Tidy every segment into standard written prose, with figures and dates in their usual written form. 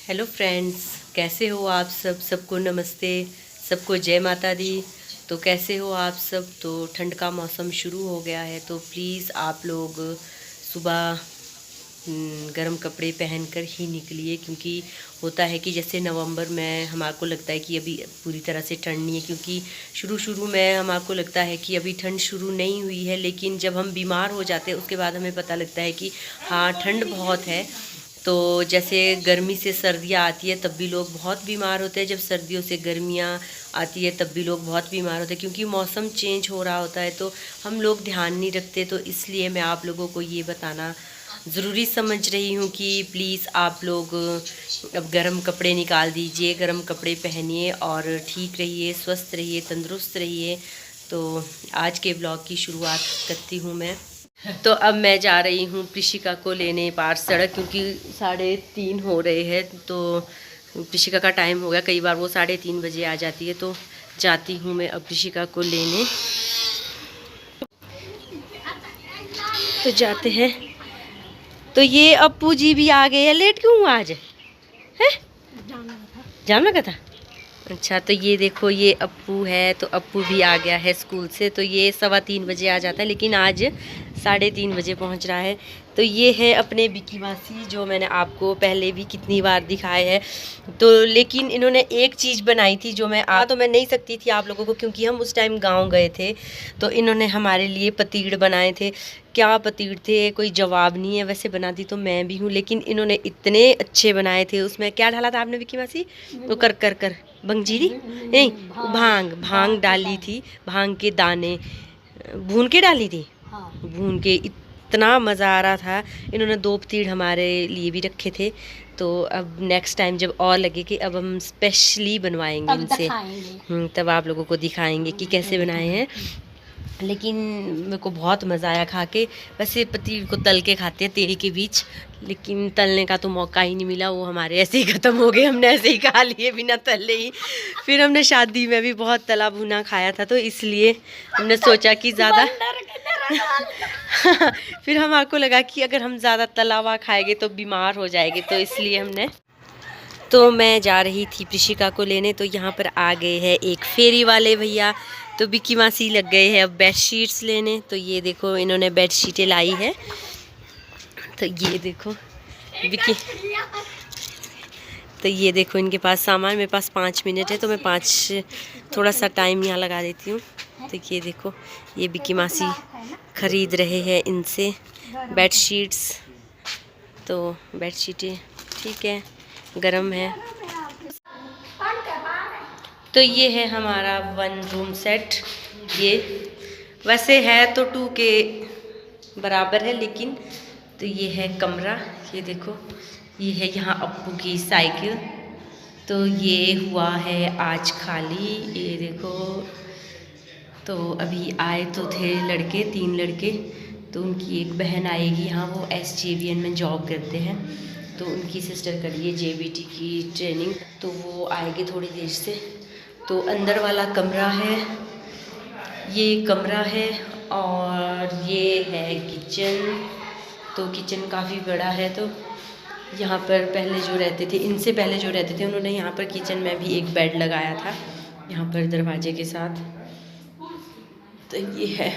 Hello friends, कैसे हो आप सब? सबको नमस्ते, सबको जय माता दी। तो कैसे हो आप सब? तो ठंड का मौसम शुरू हो गया है, तो प्लीज़ आप लोग सुबह गर्म कपड़े पहनकर ही निकलिए, क्योंकि होता है कि जैसे नवंबर में हमारे को लगता है कि अभी पूरी तरह से ठंड नहीं है, क्योंकि शुरू शुरू में हमारे को लगता है कि अभी ठंड शुरू नहीं हुई है, लेकिन जब हम बीमार हो जाते हैं उसके बाद हमें पता लगता है कि हाँ, ठंड बहुत है। तो जैसे गर्मी से सर्दियाँ आती है तब भी लोग बहुत बीमार होते हैं, जब सर्दियों से गर्मियाँ आती है तब भी लोग बहुत बीमार होते हैं, क्योंकि मौसम चेंज हो रहा होता है तो हम लोग ध्यान नहीं रखते। तो इसलिए मैं आप लोगों को ये बताना ज़रूरी समझ रही हूँ कि प्लीज़ आप लोग अब गर्म कपड़े निकाल दीजिए, गर्म कपड़े पहनिए और ठीक रहिए, स्वस्थ रहिए, तंदुरुस्त रहिए। तो आज के ब्लॉग की शुरुआत करती हूँ मैं। तो अब मैं जा रही हूँ प्रिशिका को लेने पार सड़क, क्योंकि 3:30 हो रहे हैं। तो प्रिशिका का टाइम हो गया, कई बार वो 3:30 बजे आ जाती है। तो जाती हूँ मैं अब प्रिशिका को लेने। तो जाते हैं। तो ये अप्पू जी भी आ गए हैं। लेट क्यों हुआ आज है? जाम लगा था। अच्छा, तो ये देखो, ये अप्पू है, तो अप्पू भी आ गया है स्कूल से। तो ये 3:15 बजे आ जाता है, लेकिन आज 3:30 बजे पहुंच रहा है। तो ये है अपने बिक्की मासी, जो मैंने आपको पहले भी कितनी बार दिखाए है। तो लेकिन इन्होंने एक चीज़ बनाई थी जो तो मैं नहीं सकती थी आप लोगों को, क्योंकि हम उस टाइम गांव गए थे। तो इन्होंने हमारे लिए पतीड़ बनाए थे। क्या पतीड़ थे, कोई जवाब नहीं है। वैसे बनाती तो मैं भी हूँ, लेकिन इन्होंने इतने अच्छे बनाए थे। उसमें क्या डाला था आपने बिक्की मासी? तो कर कर कर बंजीरी नहीं, भांग भांग डाली थी, भांग के दाने भून के डाली थी। भून के इतना मज़ा आ रहा था। इन्होंने 2 पतीड़ हमारे लिए भी रखे थे। तो अब नेक्स्ट टाइम जब और लगे कि अब हम स्पेशली बनवाएंगे इनसे, तब आप लोगों को दिखाएंगे कि कैसे बनाए हैं। लेकिन मेरे को बहुत मज़ा आया खा के। वैसे पतीड़ को तल के खाते हैं तेल के बीच, लेकिन तलने का तो मौका ही नहीं मिला। वो हमारे ऐसे ही ख़त्म हो गए, हमने ऐसे ही खा लिए बिना तले ही। फिर हमने शादी में भी बहुत तला भुना खाया था, तो इसलिए हमने सोचा कि ज़्यादा फिर हमारे को लगा कि अगर हम ज़्यादा तला हुआ खाएंगे तो बीमार हो जाएंगे, तो इसलिए हमने। तो मैं जा रही थी प्रिशिका को लेने, तो यहाँ पर आ गए हैं एक फेरी वाले भैया। तो बिक्की मासी लग गए हैं अब बेड शीट्स लेने। तो ये देखो, इन्होंने बेड शीटें लाई है। तो ये देखो बिक्की, तो ये देखो इनके पास सामान। मेरे पास 5 मिनट है, तो मैं थोड़ा सा टाइम यहाँ लगा देती हूँ। तो ये देखो, ये बिक्की मासी खरीद रहे हैं इनसे बेड शीट्स। तो बेड शीटें ठीक है, गरम है। तो ये है हमारा 1 रूम सेट। ये वैसे है तो 2 के बराबर है, लेकिन तो ये है कमरा। ये देखो, ये है यहाँ अप्पू की साइकिल। तो ये हुआ है आज खाली, ये देखो। तो अभी आए तो थे लड़के, 3 लड़के। तो उनकी एक बहन आएगी यहाँ, वो SJVN में जॉब करते हैं। तो उनकी सिस्टर करी है JBT की ट्रेनिंग, तो वो आएंगे थोड़ी देर से। तो अंदर वाला कमरा है, ये कमरा है, और ये है किचन। तो किचन काफ़ी बड़ा है। तो यहाँ पर पहले जो रहते थे, इनसे पहले जो रहते थे, उन्होंने यहाँ पर किचन में भी एक बेड लगाया था, यहाँ पर दरवाजे के साथ। तो ये है,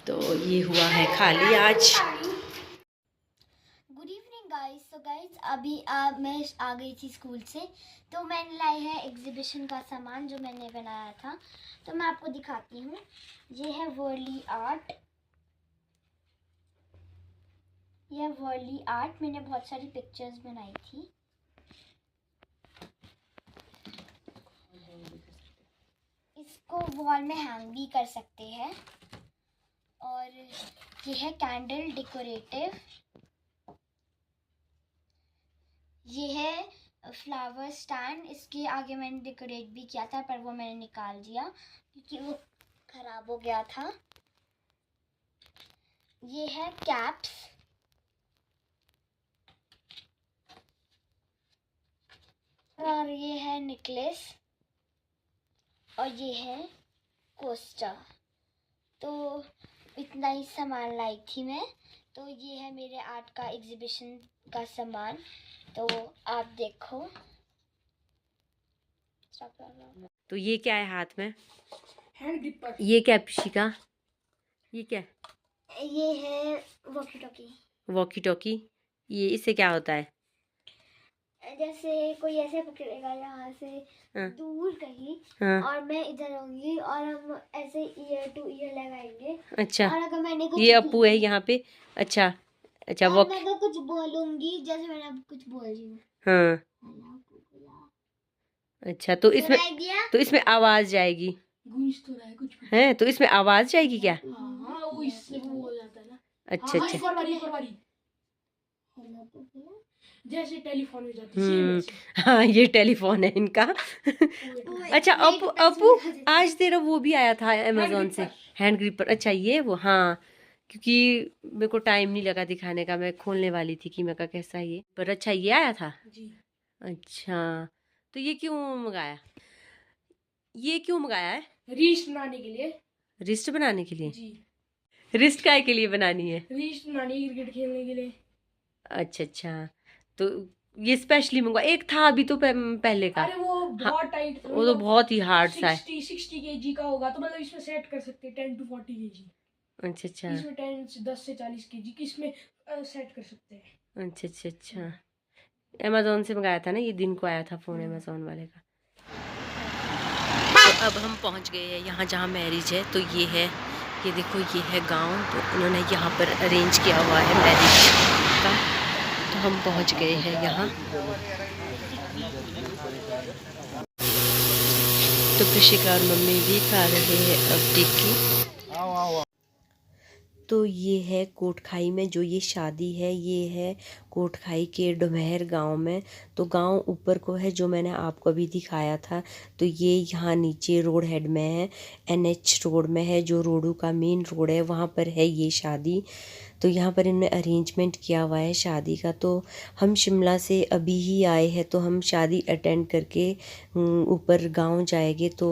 तो ये हुआ है खाली आज। Good evening guys. तो गाइस अभी मैं आ गई थी स्कूल से। तो मैंने लाई है एग्जीबिशन का सामान जो मैंने बनाया था। तो मैं आपको दिखाती हूँ। ये है वर्ली आर्ट। ये है वर्ली आर्ट। मैंने बहुत सारी पिक्चर्स बनाई थी। इसको वॉल में हैंग भी कर सकते हैं। और ये है कैंडल डेकोरेटिव। ये है फ्लावर स्टैंड। इसके आगे मैंने डेकोरेट भी किया था, पर वो मैंने निकाल दिया क्योंकि वो खराब हो गया था। ये है कैप्स। और ये है नेकलेस। और ये है कोस्टर। तो इतना ही सामान लाई थी मैं। तो ये है मेरे आर्ट का एग्जीबिशन का सामान। तो आप देखो। तो ये क्या है हाथ में? Hand gripper. ये क्या है प्रिशिका? ये क्या है? ये है वॉकी टॉकी। Walkie talkie. ये इससे क्या होता है? जैसे कोई ऐसे पकड़ेगा यहाँ से हाँ। दूर कहीं, हाँ। और मैं इधर होंगी और हम ऐसे ईयर टू ईयर लगाएंगे। अच्छा, और अगर मैंने कुछ ये अप्पू है यहाँ पे। अच्छा अच्छा, और वॉक। मैं अगर कुछ बोलूंगी, जैसे मैंने अब कुछ बोल रही हूँ। हाँ। अच्छा, तो इसमें आइडिया। तो इसमें आवाज जाएगी। गूंज तो रहा है कुछ है, तो इसमें आवाज जाएगी क्या? हाँ, वो इससे वो हो जाता है ना। अच्छा अच्छा। फरवरी जैसे टेलीफोन हो जाती है। हाँ, ये टेलीफोन है इनका। अच्छा, अप्पू अप्पू आज तेरा वो भी आया था अमेजोन से, हैंड ग्रिपर। अच्छा, ये वो, हाँ, क्योंकि मेरे को टाइम नहीं लगा दिखाने का, मैं खोलने वाली थी कि मैं का कैसा है ये, पर अच्छा ये आया था जी। अच्छा, तो ये क्यों मंगाया? ये क्यों मंगाया है? रिस्ट बनाने के लिए। रिस्ट बनाने के लिए? जी। रिस्ट काय के लिए बनानी है? रिस्ट बनानी, क्रिकेट खेलने के लिए। अच्छा अच्छा, तो ये स्पेशली मंगवा। एक था अभी तो पहले का। अरे वो बहुत टाइट था, वो तो बहुत ही हार्ड सा है। 60 केजी का होगा, तो मतलब इसमें सेट कर सकते हैं 10 to 40 केजी। अच्छा अच्छा। इसमें 10 से 40 केजी की इसमें सेट कर सकते हैं। अच्छा अच्छा अच्छा, अमेजोन से मंगाया था ना, ये दिन को आया था फोन अमेजोन वाले का। तो अब हम पहुंच गए हैं यहाँ जहाँ मैरिज है। तो ये है, ये देखो, ये है गांव। तो उन्होंने यहाँ पर अरेंज किया हुआ है मैरिज का। तो हम पहुंच गए हैं यहाँ। तो प्रिशिका और मम्मी भी खा रहे हैं अब टिक्की। तो ये है कोटखाई में जो ये शादी है, ये है कोटखाई के डोमहर गांव में। तो गांव ऊपर को है जो मैंने आपको अभी दिखाया था। तो ये यहाँ नीचे रोड हेड में है, NH रोड में है, जो रोडू का मेन रोड है, वहाँ पर है ये शादी। तो यहाँ पर इन्होंने अरेंजमेंट किया हुआ है शादी का। तो हम शिमला से अभी ही आए हैं, तो हम शादी अटेंड करके ऊपर गांव जाएंगे। तो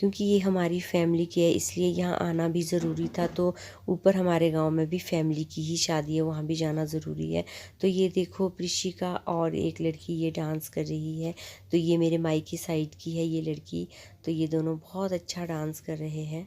क्योंकि ये हमारी फैमिली की है, इसलिए यहाँ आना भी ज़रूरी था। तो ऊपर हमारे गांव में भी फैमिली की ही शादी है, वहाँ भी जाना ज़रूरी है। तो ये देखो, प्रिशिका और एक लड़की ये डांस कर रही है। तो ये मेरे मायके साइड की है ये लड़की। तो ये दोनों बहुत अच्छा डांस कर रहे हैं।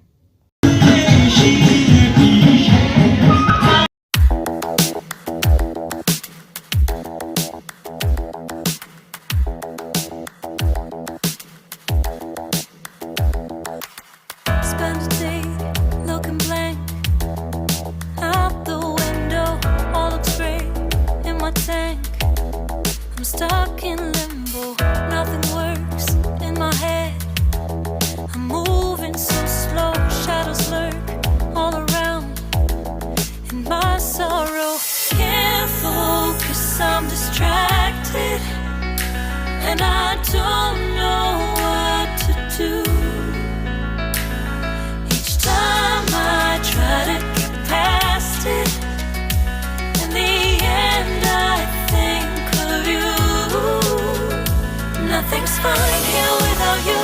Stuck in limbo, nothing works in my head. I'm moving so slow, shadows lurk all around. In my sorrow, can't focus, I'm distracted, and I don't know what to do. Each time I try to get past it, in the end I think of you. Nothing's fine here without you.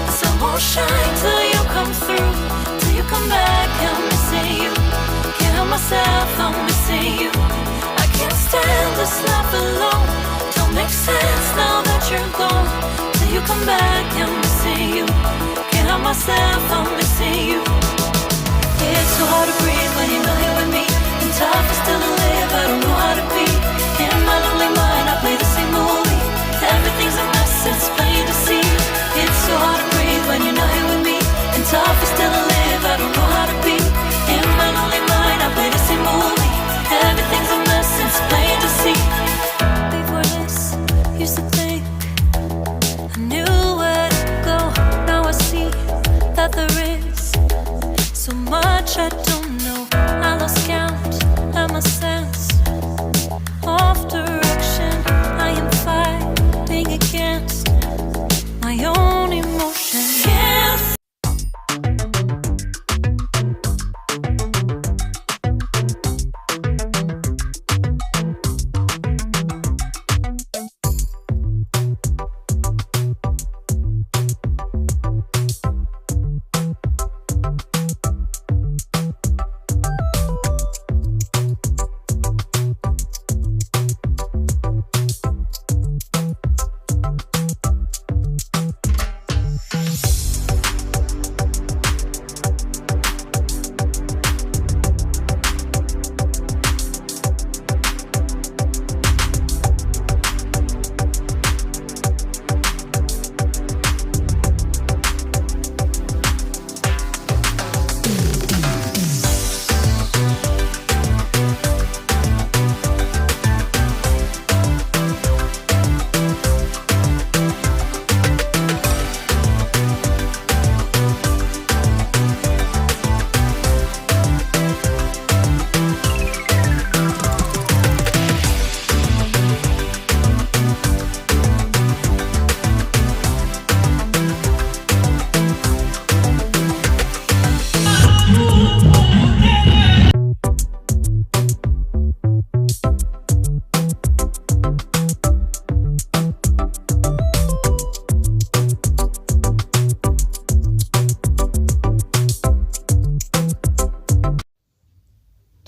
The sun won't shine till you come through. Till you come back, I'm missing you. Can't help myself, I'm missing you. I can't stand this life alone. Don't make sense now that you're gone. Till you come back, I'm missing you. Can't help myself, I'm missing you. It's so hard to breathe when you're not here with me. And tough is still to live, I don't know how to be. In my lonely mind, I play the same movie. Everything's a mess, it's plain to see. It's so hard to breathe when you're not here with me. And tough is still to live, I don't know how to be. In my lonely mind, I play the same movie. Everything's a mess, it's plain to see. Before this, used to think I knew where to go. Now I see that there is so much I don't know. I lost count at my sense.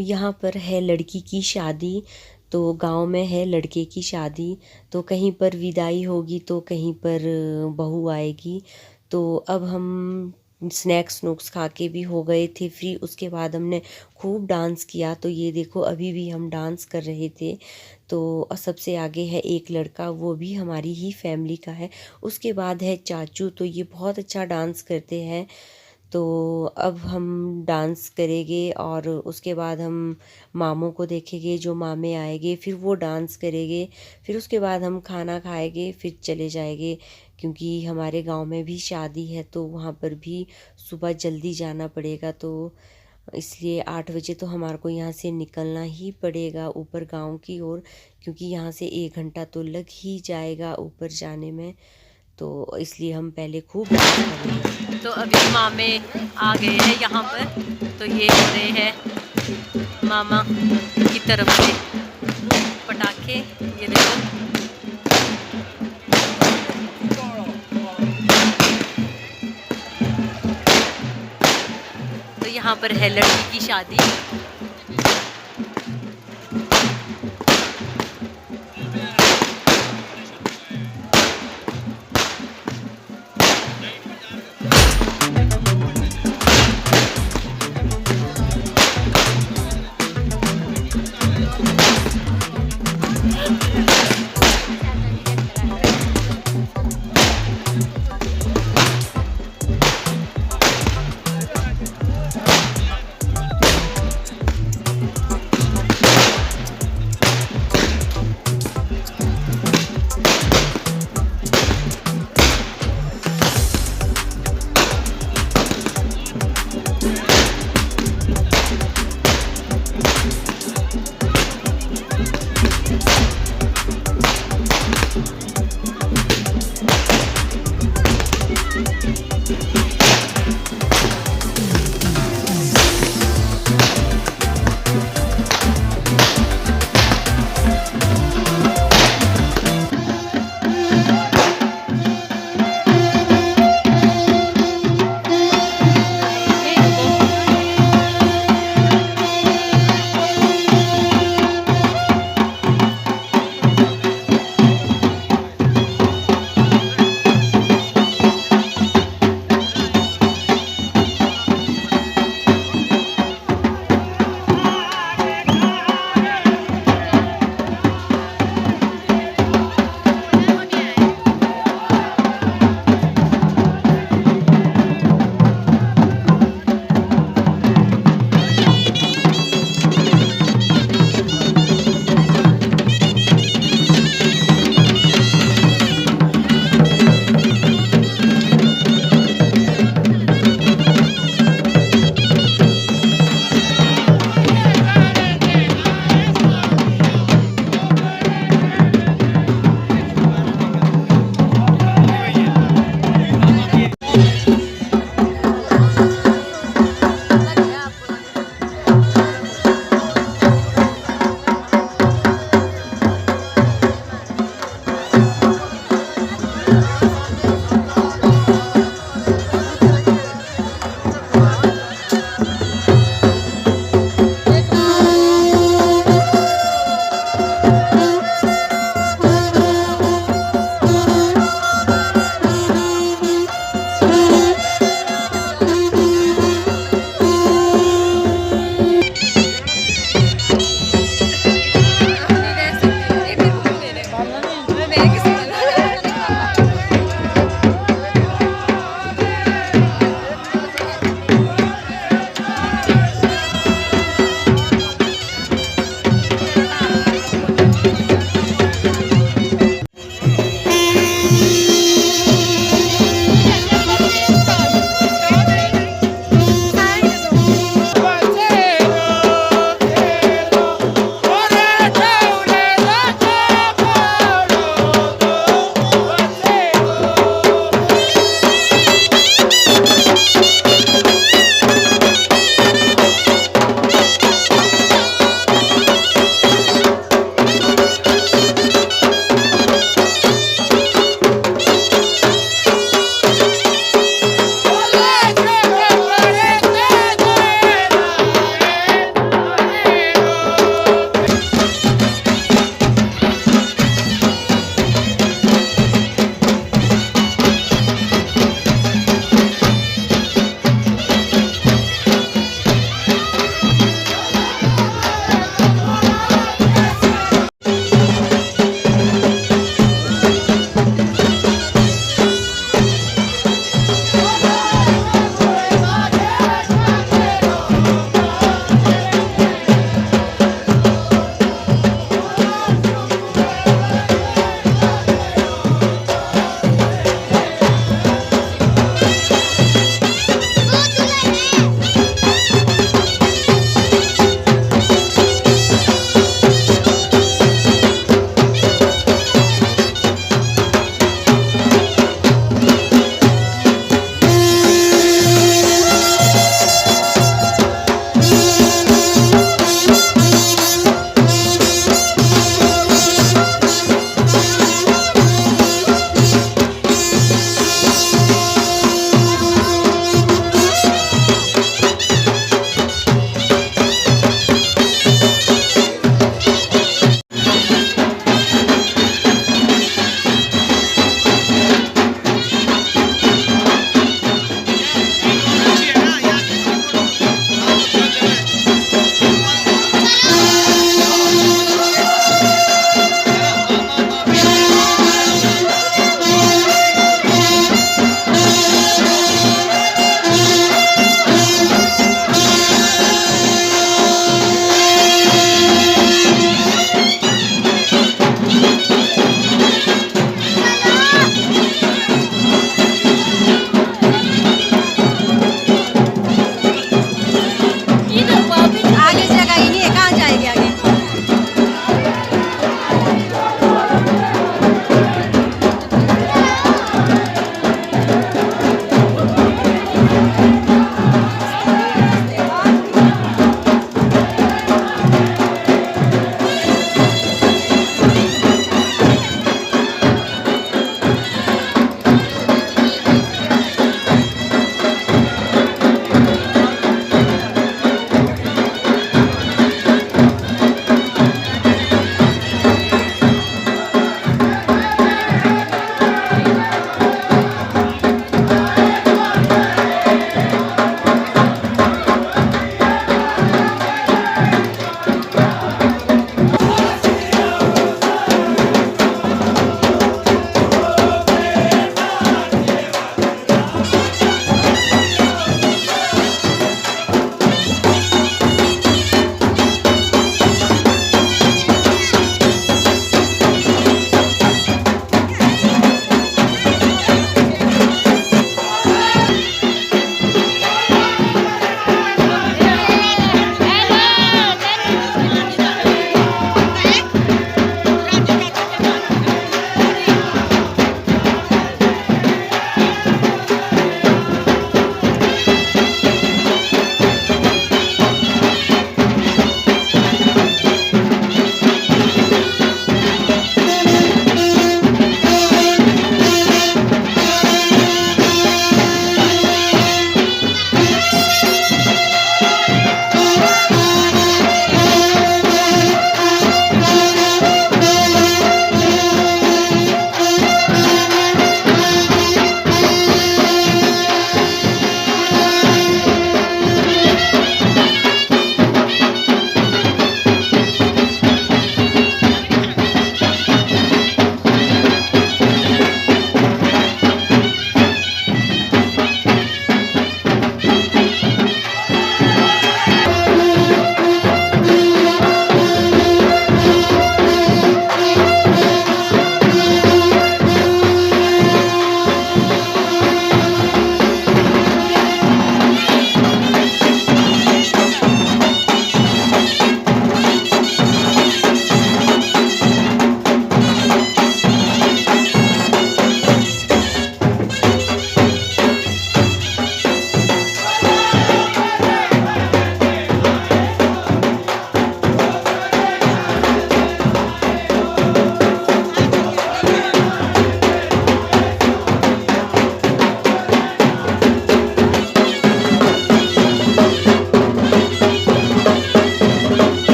यहाँ पर है लड़की की शादी, तो गांव में है लड़के की शादी, तो कहीं पर विदाई होगी तो कहीं पर बहू आएगी। तो अब हम स्नैक्स खा के भी हो गए थे फ्री। उसके बाद हमने खूब डांस किया। तो ये देखो अभी भी हम डांस कर रहे थे। तो सबसे आगे है एक लड़का, वो भी हमारी ही फैमिली का है। उसके बाद है चाचू, तो ये बहुत अच्छा डांस करते हैं। तो अब हम डांस करेंगे और उसके बाद हम मामों को देखेंगे, जो मामे आएंगे फिर वो डांस करेंगे। फिर उसके बाद हम खाना खाएंगे, फिर चले जाएंगे, क्योंकि हमारे गांव में भी शादी है तो वहाँ पर भी सुबह जल्दी जाना पड़ेगा। तो इसलिए 8 बजे तो हमारे को यहाँ से निकलना ही पड़ेगा ऊपर गांव की ओर, क्योंकि यहाँ से 1 घंटा तो लग ही जाएगा ऊपर जाने में। तो इसलिए हम पहले खूब डांस कर रहे हैं। तो अभी मामे आ गए हैं यहाँ पर, तो ये हो रहे हैं मामा की तरफ से पटाखे, ये देखो। तो यहाँ पर है लड़की की शादी।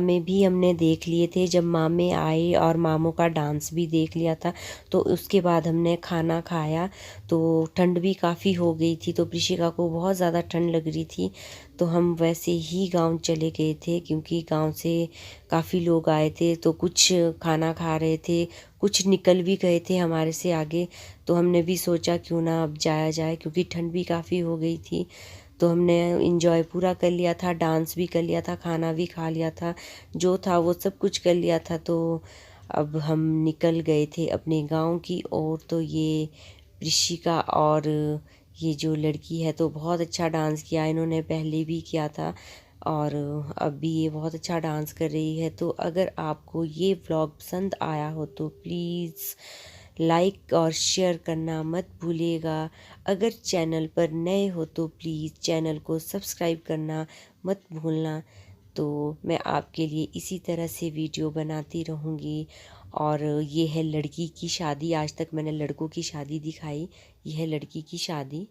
मामे भी हमने देख लिए थे। जब मामे आए और मामों का डांस भी देख लिया था, तो उसके बाद हमने खाना खाया। तो ठंड भी काफ़ी हो गई थी, तो प्रिशिका को बहुत ज़्यादा ठंड लग रही थी। तो हम वैसे ही गांव चले गए थे, क्योंकि गांव से काफ़ी लोग आए थे, तो कुछ खाना खा रहे थे, कुछ निकल भी गए थे हमारे से आगे। तो हमने भी सोचा क्यों ना अब जाया जाए, क्योंकि ठंड भी काफ़ी हो गई थी। तो हमने इंजॉय पूरा कर लिया था, डांस भी कर लिया था, खाना भी खा लिया था, जो था वो सब कुछ कर लिया था। तो अब हम निकल गए थे अपने गांव की ओर। तो ये ऋषिका और ये जो लड़की है, तो बहुत अच्छा डांस किया इन्होंने, पहले भी किया था और अब भी ये बहुत अच्छा डांस कर रही है। तो अगर आपको ये व्लॉग पसंद आया हो तो प्लीज़ लाइक और शेयर करना मत भूलिएगा। अगर चैनल पर नए हो तो प्लीज़ चैनल को सब्सक्राइब करना मत भूलना। तो मैं आपके लिए इसी तरह से वीडियो बनाती रहूँगी। और ये है लड़की की शादी। आज तक मैंने लड़कों की शादी दिखाई, ये है लड़की की शादी।